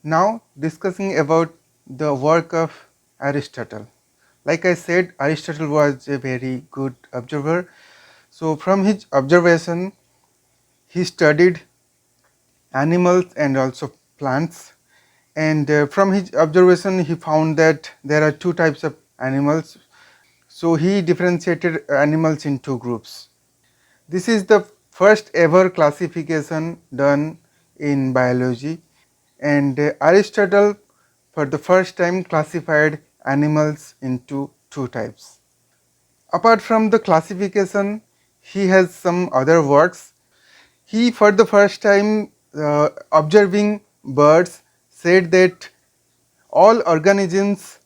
Now discussing about the work of Aristotle. Like I said, Aristotle was a very good observer. So from his observation, he studied animals and also plants. And from his observation, he found that there are two types of animals. So he differentiated animals in two groups. This is the first ever classification done in biology, and Aristotle for the first time classified animals into two types. Apart from the classification, he has some other works. He for the first time observing birds said that all organisms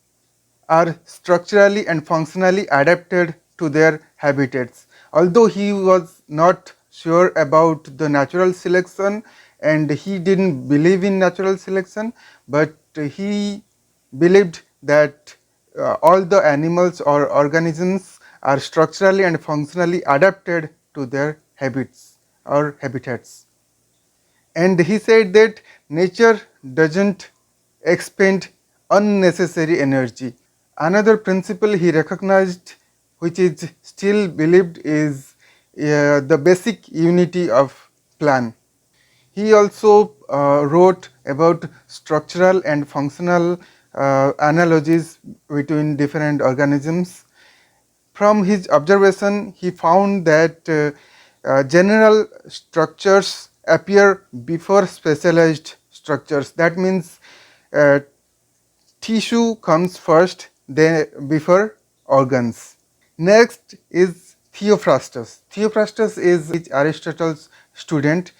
are structurally and functionally adapted to their habitats. Although he was not sure about the natural selection and he didn't believe in natural selection, but he believed that all the animals or organisms are structurally and functionally adapted to their habits or habitats. And he said that nature doesn't expend unnecessary energy. Another principle he recognized, which is still believed, is the basic unity of plan. He also wrote about structural and functional analogies between different organisms. From his observation, he found that general structures appear before specialized structures. That means uh, tissue comes first, then before organs. Next is Theophrastus. Theophrastus is Aristotle's student.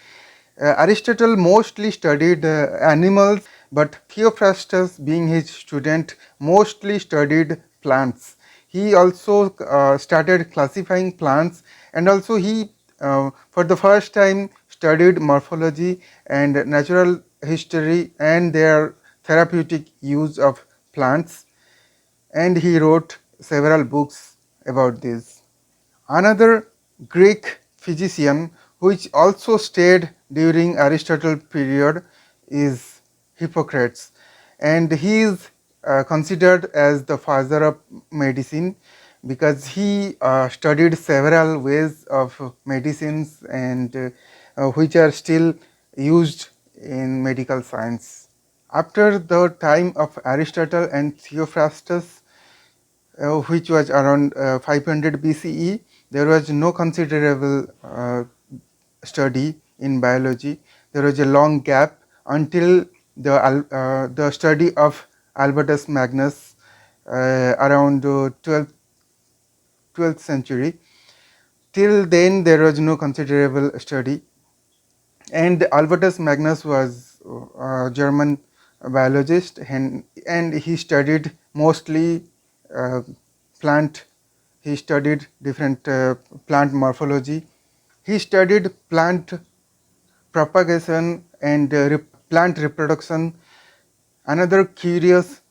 Aristotle mostly studied animals, but Theophrastus, being his student, mostly studied plants. He also started classifying plants, and also he, for the first time, studied morphology and natural history and their therapeutic use of plants, and he wrote several books about this. Another Greek physician which also stayed during Aristotle period is Hippocrates, and he is considered as the father of medicine because he studied several ways of medicines and which are still used in medical science. After the time of Aristotle and Theophrastus, which was around 500 BCE, there was no considerable study in biology. There was a long gap until the study of Albertus Magnus around 12th century. Till then, there was no considerable study, and Albertus Magnus was a German biologist, and he studied mostly uh, plant. He studied different plant morphology. He studied plant propagation and plant reproduction. Another curious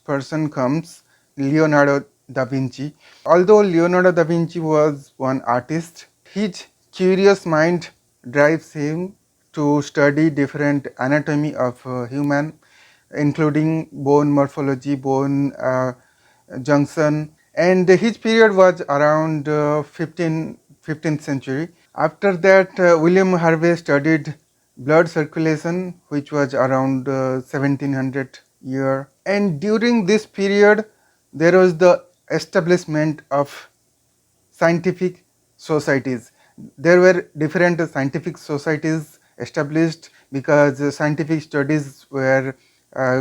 person comes, Leonardo da Vinci. Although Leonardo da Vinci was one artist, his curious mind drives him to study different anatomy of human, including bone morphology, bone junction, and his period was around 15th century. After that, William Harvey studied blood circulation, which was around 1700 year. And during this period, there was the establishment of scientific societies. There were different scientific societies established because scientific studies were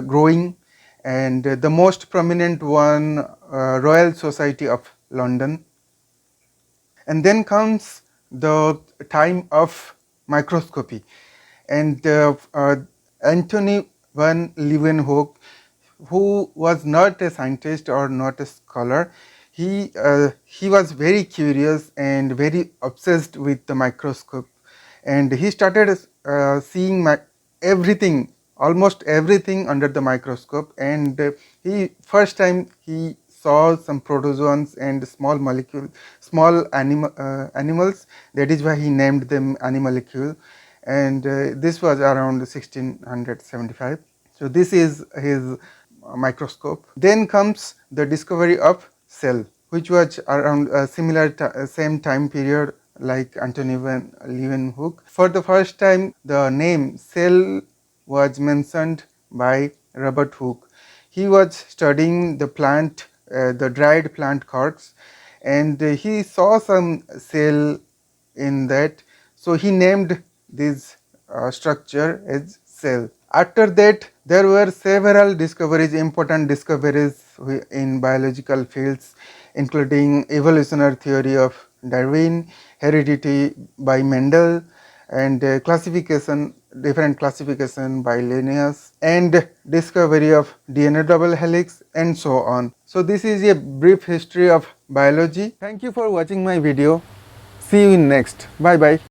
growing, and the most prominent one, Royal Society of London. And then comes the time of microscopy, and Antonie van Leeuwenhoek, who was not a scientist or not a scholar, he was very curious and very obsessed with the microscope, and he started seeing everything, almost everything under the microscope. And he first time he saw some protozoans and small molecule, small animals. That is why he named them animalcule, and this was around 1675. So this is his microscope. Then comes the discovery of cell, which was around a similar same time period like Antonie van Leeuwenhoek. For the first time, the name cell was mentioned by Robert Hooke. He was studying the plant, the dried plant corks, and he saw some cell in that, so he named this structure as cell. After that, there were several discoveries, important discoveries in biological fields, including evolutionary theory of Darwin, heredity by Mendel, and classification, different classification by Linnaeus, and discovery of DNA double helix, and so on. So this is a brief history of biology. Thank you for watching my video. See you in next. Bye bye.